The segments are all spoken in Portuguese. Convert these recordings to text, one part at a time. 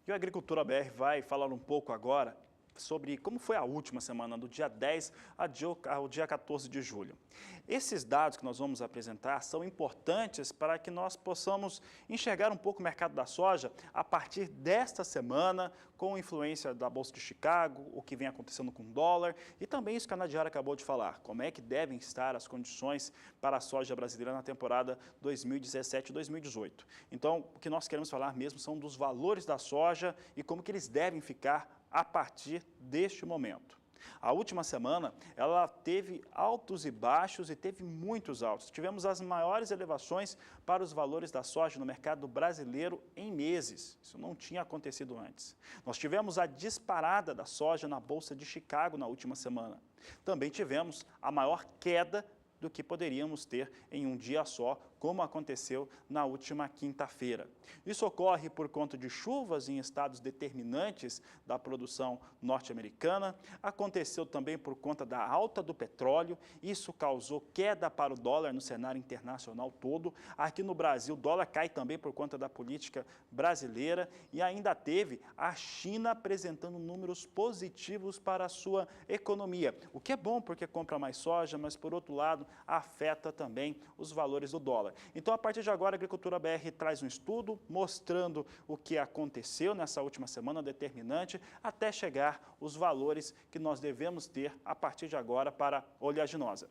E o Agricultura BR vai falar um pouco agora sobre como foi a última semana, do dia 10 ao dia 14 de julho. Esses dados que nós vamos apresentar são importantes para que nós possamos enxergar um pouco o mercado da soja a partir desta semana, com influência da Bolsa de Chicago, o que vem acontecendo com o dólar e também isso que a Nadiara acabou de falar, como é que devem estar as condições para a soja brasileira na temporada 2017-2018. Então, o que nós queremos falar mesmo são dos valores da soja e como que eles devem ficar a partir deste momento. A última semana, ela teve altos e baixos e teve muitos altos. Tivemos as maiores elevações para os valores da soja no mercado brasileiro em meses. Isso não tinha acontecido antes. Nós tivemos a disparada da soja na Bolsa de Chicago na última semana. Também tivemos a maior queda do que poderíamos ter em um dia só, como aconteceu na última quinta-feira. Isso ocorre por conta de chuvas em estados determinantes da produção norte-americana, aconteceu também por conta da alta do petróleo, isso causou queda para o dólar no cenário internacional todo. Aqui no Brasil, o dólar cai também por conta da política brasileira e ainda teve a China apresentando números positivos para a sua economia, o que é bom porque compra mais soja, mas por outro lado, afeta também os valores do dólar. Então, a partir de agora, a Agricultura BR traz um estudo mostrando o que aconteceu nessa última semana determinante até chegar os valores que nós devemos ter a partir de agora para a oleaginosa.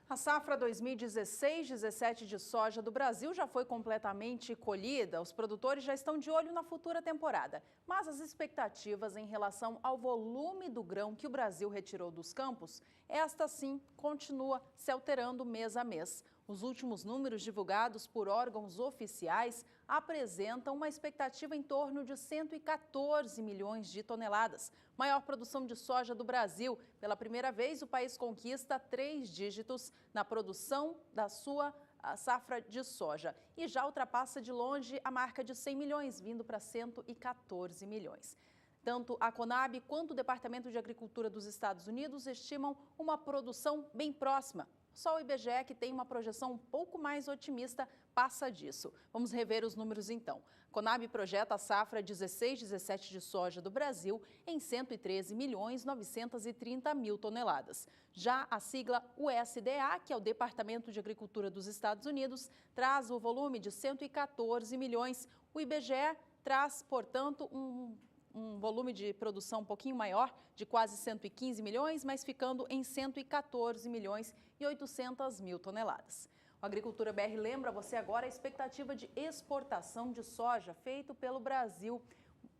A safra 2016-17 de soja do Brasil já foi completamente colhida. Os produtores já estão de olho na futura temporada. Mas as expectativas em relação ao volume do grão que o Brasil retirou dos campos, esta sim continua se alterando mês a mês. Os últimos números divulgados por órgãos oficiais apresentam uma expectativa em torno de 114 milhões de toneladas. Maior produção de soja do Brasil. Pela primeira vez, o país conquista 3 dígitos na produção da sua safra de soja. E já ultrapassa de longe a marca de 100 milhões, vindo para 114 milhões. Tanto a Conab quanto o Departamento de Agricultura dos Estados Unidos estimam uma produção bem próxima. Só o IBGE, que tem uma projeção um pouco mais otimista, passa disso. Vamos rever os números então. A Conab projeta a safra 16-17 de soja do Brasil em 113 milhões 930 mil toneladas. Já a sigla USDA, que é o Departamento de Agricultura dos Estados Unidos, traz o volume de 114 milhões. O IBGE traz, portanto, um volume de produção um pouquinho maior, de quase 115 milhões, mas ficando em 114 milhões e 800 mil toneladas. O Agricultura BR lembra você agora a expectativa de exportação de soja feito pelo Brasil,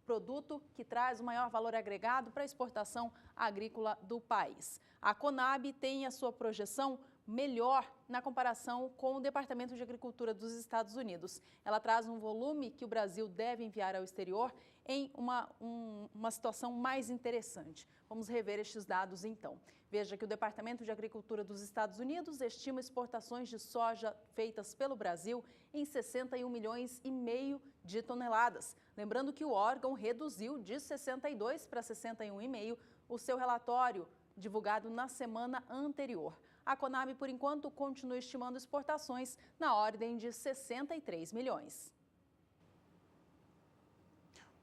produto que traz o maior valor agregado para a exportação agrícola do país. A Conab tem a sua projeção melhor na comparação com o Departamento de Agricultura dos Estados Unidos. Ela traz um volume que o Brasil deve enviar ao exterior em uma situação mais interessante. Vamos rever estes dados então. Veja que o Departamento de Agricultura dos Estados Unidos estima exportações de soja feitas pelo Brasil em 61 milhões e meio de toneladas. Lembrando que o órgão reduziu de 62 para 61,5 o seu relatório divulgado na semana anterior. A Conab, por enquanto, continua estimando exportações na ordem de 63 milhões.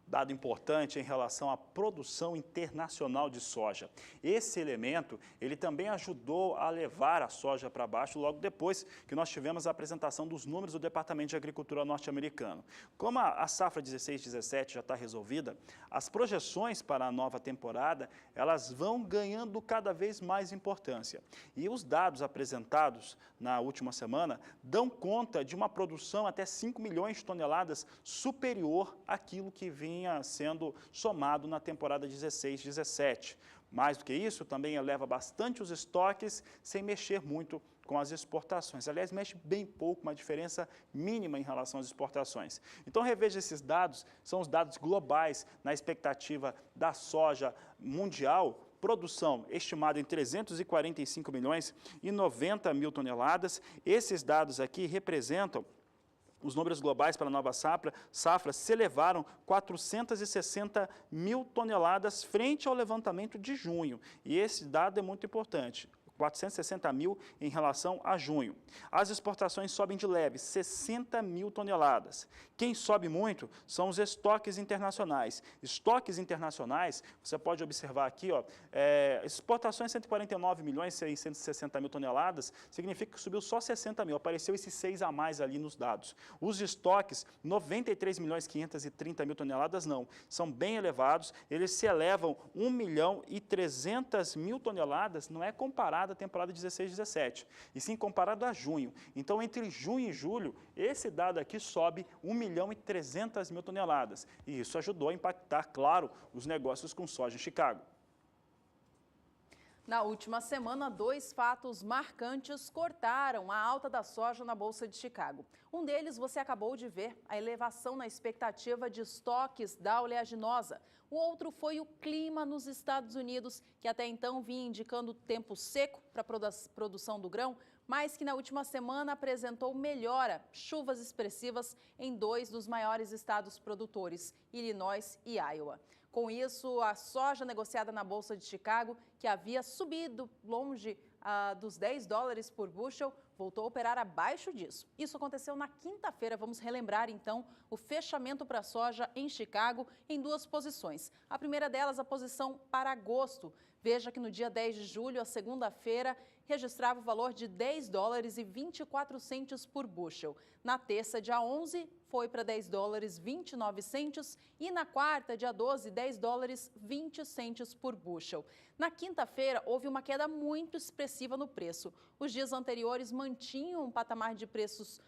Dado importante em relação à produção internacional de soja. Esse elemento, ele também ajudou a levar a soja para baixo logo depois que nós tivemos a apresentação dos números do Departamento de Agricultura norte-americano. Como a safra 16-17 já está resolvida, as projeções para a nova temporada, elas vão ganhando cada vez mais importância. E os dados apresentados na última semana dão conta de uma produção até 5 milhões de toneladas superior àquilo que vinha sendo somado na temporada 16-17. Mais do que isso, também eleva bastante os estoques sem mexer muito com as exportações. Aliás, mexe bem pouco, uma diferença mínima em relação às exportações. Então, reveja esses dados, são os dados globais na expectativa da soja mundial. Produção estimada em 345 milhões e 90 mil toneladas. Esses dados aqui representam os números globais para a nova safra se elevaram 460 mil toneladas frente ao levantamento de junho. E esse dado é muito importante. 460 mil em relação a junho. As exportações sobem de leve, 60 mil toneladas. Quem sobe muito são os estoques internacionais. Estoques internacionais, você pode observar aqui, ó, exportações 149 milhões, 660 mil toneladas, significa que subiu só 60 mil, apareceu esses 6 a mais ali nos dados. Os estoques, 93 milhões 530 mil toneladas, não, são bem elevados, eles se elevam 1 milhão e 300 mil toneladas, não é comparado à temporada 16-17, e sim comparado a junho. Então, entre junho e julho, esse dado aqui sobe 1 milhão e 300 mil toneladas, e isso ajudou a impactar, claro, os negócios com soja em Chicago. Na última semana, 2 fatos marcantes cortaram a alta da soja na Bolsa de Chicago. Um deles você acabou de ver, a elevação na expectativa de estoques da oleaginosa. O outro foi o clima nos Estados Unidos, que até então vinha indicando tempo seco para a produção do grão, mas que na última semana apresentou melhora, chuvas expressivas em 2 dos maiores estados produtores, Illinois e Iowa. Com isso, a soja negociada na Bolsa de Chicago, que havia subido longe dos 10 dólares por bushel, voltou a operar abaixo disso. Isso aconteceu na quinta-feira. Vamos relembrar, então, o fechamento para a soja em Chicago em 2 posições. A primeira delas, a posição para agosto. Veja que no dia 10 de julho, a segunda-feira, registrava o valor de 10 dólares e 24 centos por bushel. Na terça, dia 11, foi para 10 dólares 29 centos e na quarta, dia 12, 10 dólares 20 centos por bushel. Na quinta-feira, houve uma queda muito expressiva no preço. Os dias anteriores mantinham um patamar de preços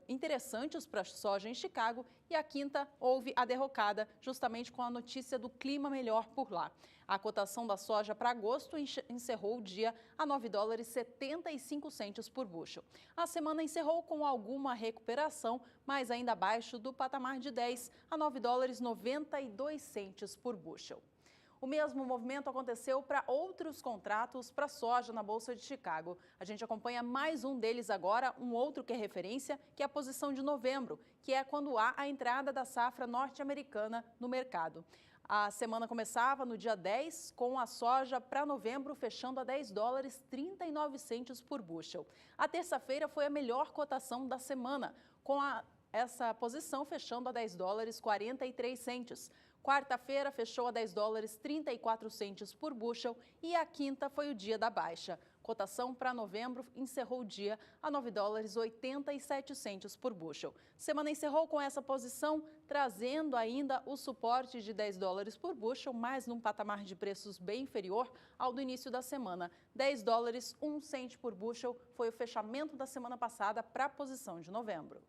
interessantes para a soja em Chicago e a quinta houve a derrocada, justamente com a notícia do clima melhor por lá. A cotação da soja para agosto encerrou o dia a 9 dólares 75 centos por bushel. A semana encerrou com alguma recuperação, mas ainda abaixo do patamar de 10 a 9 dólares 92 centos por bushel. O mesmo movimento aconteceu para outros contratos para soja na Bolsa de Chicago. A gente acompanha mais um deles agora, um outro que é referência, que é a posição de novembro, que é quando há a entrada da safra norte-americana no mercado. A semana começava no dia 10, com a soja para novembro fechando a 10 dólares 39 centos por bushel. A terça-feira foi a melhor cotação da semana, com essa posição fechando a 10 dólares 43 centos. Quarta-feira fechou a 10 dólares 34 centos por bushel e a quinta foi o dia da baixa. Cotação para novembro encerrou o dia a 9 dólares 87 centos por bushel. Semana encerrou com essa posição, trazendo ainda o suporte de 10 dólares por bushel, mas num patamar de preços bem inferior ao do início da semana. 10 dólares 1 cento por bushel foi o fechamento da semana passada para a posição de novembro.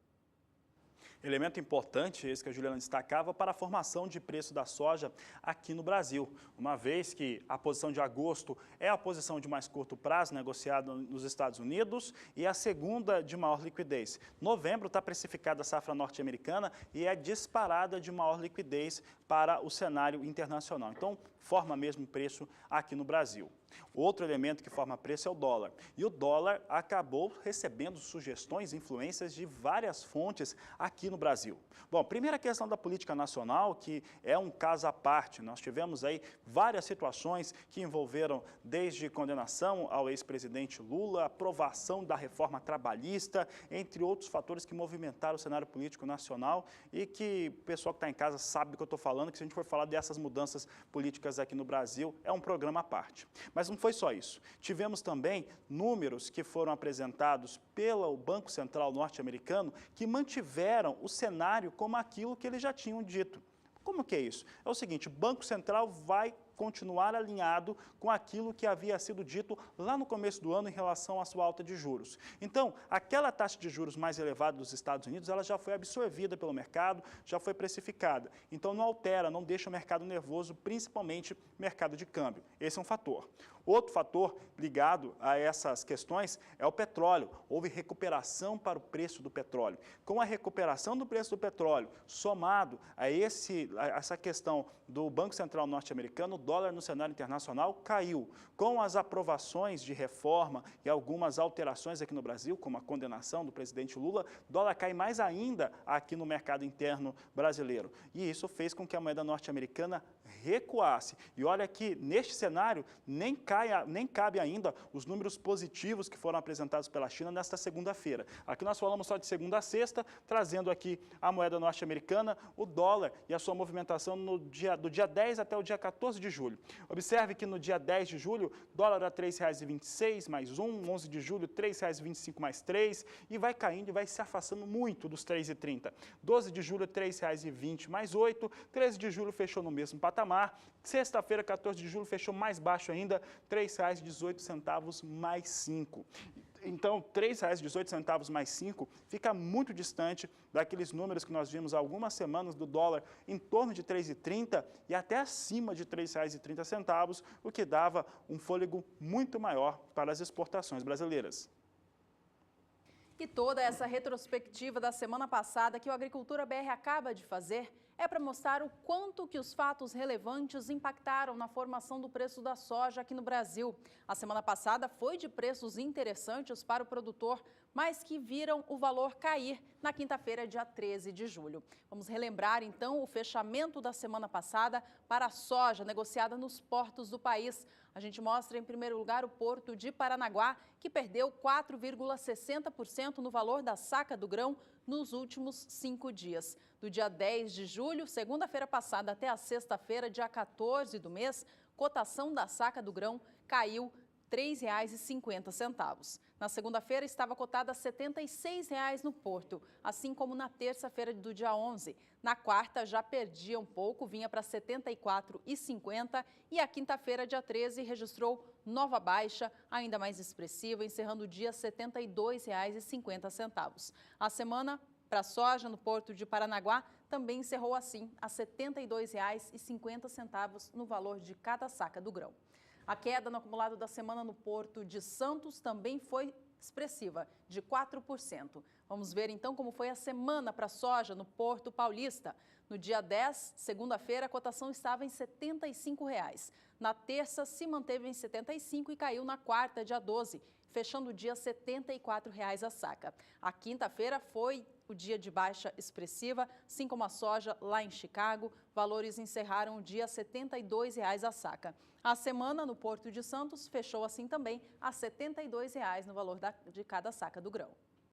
Elemento importante, esse que a Juliana destacava, para a formação de preço da soja aqui no Brasil, uma vez que a posição de agosto é a posição de mais curto prazo negociada nos Estados Unidos e a segunda de maior liquidez. Novembro está precificada a safra norte-americana e é disparada de maior liquidez para o cenário internacional. Então, forma mesmo preço aqui no Brasil. Outro elemento que forma preço é o dólar. E o dólar acabou recebendo sugestões, influências de várias fontes aqui no Brasil. Bom, primeira questão da política nacional, que é um caso à parte. Nós tivemos aí várias situações que envolveram desde condenação ao ex-presidente Lula, aprovação da reforma trabalhista, entre outros fatores que movimentaram o cenário político nacional e que o pessoal que está em casa sabe do que eu estou falando, que se a gente for falar dessas mudanças políticas aqui no Brasil, é um programa à parte. Mas não foi só isso. Tivemos também números que foram apresentados pelo Banco Central norte-americano que mantiveram o cenário como aquilo que eles já tinham dito. Como que é isso? É o seguinte, o Banco Central vai continuar alinhado com aquilo que havia sido dito lá no começo do ano em relação à sua alta de juros. Então, aquela taxa de juros mais elevada dos Estados Unidos, ela já foi absorvida pelo mercado, já foi precificada. Então, não altera, não deixa o mercado nervoso, principalmente mercado de câmbio. Esse é um fator. Outro fator ligado a essas questões é o petróleo. Houve recuperação para o preço do petróleo. Com a recuperação do preço do petróleo, somado a essa questão do Banco Central norte-americano, o dólar no cenário internacional caiu. Com as aprovações de reforma e algumas alterações aqui no Brasil, como a condenação do presidente Lula, o dólar cai mais ainda aqui no mercado interno brasileiro. E isso fez com que a moeda norte-americana recuasse. E olha que neste cenário nem cabe ainda os números positivos que foram apresentados pela China nesta segunda-feira. Aqui nós falamos só de segunda a sexta, trazendo aqui a moeda norte-americana, o dólar e a sua movimentação do dia 10 até o dia 14 de julho. Observe que no dia 10 de julho, dólar a R$ 3,26 mais 1, 11 de julho, R$ 3,25 mais 3, e vai caindo e vai se afastando muito dos R$ 3,30. 12 de julho, R$ 3,20 mais 8, 13 de julho fechou no mesmo patamar, sexta-feira, 14 de julho, fechou mais baixo ainda, R$ 3,18 mais 5. Então, R$ 3,18 mais 5 fica muito distante daqueles números que nós vimos há algumas semanas do dólar em torno de R$ 3,30 e até acima de R$ 3,30, o que dava um fôlego muito maior para as exportações brasileiras. E toda essa retrospectiva da semana passada que o Agricultura BR acaba de fazer é para mostrar o quanto que os fatos relevantes impactaram na formação do preço da soja aqui no Brasil. A semana passada foi de preços interessantes para o produtor, mas que viram o valor cair na quinta-feira, dia 13 de julho. Vamos relembrar, então, o fechamento da semana passada para a soja negociada nos portos do país. A gente mostra, em primeiro lugar, o porto de Paranaguá, que perdeu 4,60% no valor da saca do grão nos últimos 5 dias. Do dia 10 de julho, segunda-feira passada, até a sexta-feira, dia 14 do mês, cotação da saca do grão caiu R$ 3,50. Na segunda-feira, estava cotada a R$ 76,00 no porto, assim como na terça-feira do dia 11. Na quarta, já perdia um pouco, vinha para R$ 74,50 e a quinta-feira, dia 13, registrou nova baixa, ainda mais expressiva, encerrando o dia R$ 72,50. A semana para a soja no porto de Paranaguá também encerrou assim, a R$ 72,50 no valor de cada saca do grão. A queda no acumulado da semana no Porto de Santos também foi expressiva, de 4%. Vamos ver então como foi a semana para a soja no Porto Paulista. No dia 10, segunda-feira, a cotação estava em R$ 75,00. Na terça, se manteve em R$ 75 e caiu na quarta, dia 12, fechando o dia R$ 74,00 a saca. A quinta-feira foi o dia de baixa expressiva, assim como a soja lá em Chicago. Valores encerraram o dia R$ 72,00 a saca. A semana no Porto de Santos fechou assim também a R$ 72,00 no valor de cada saca do grão.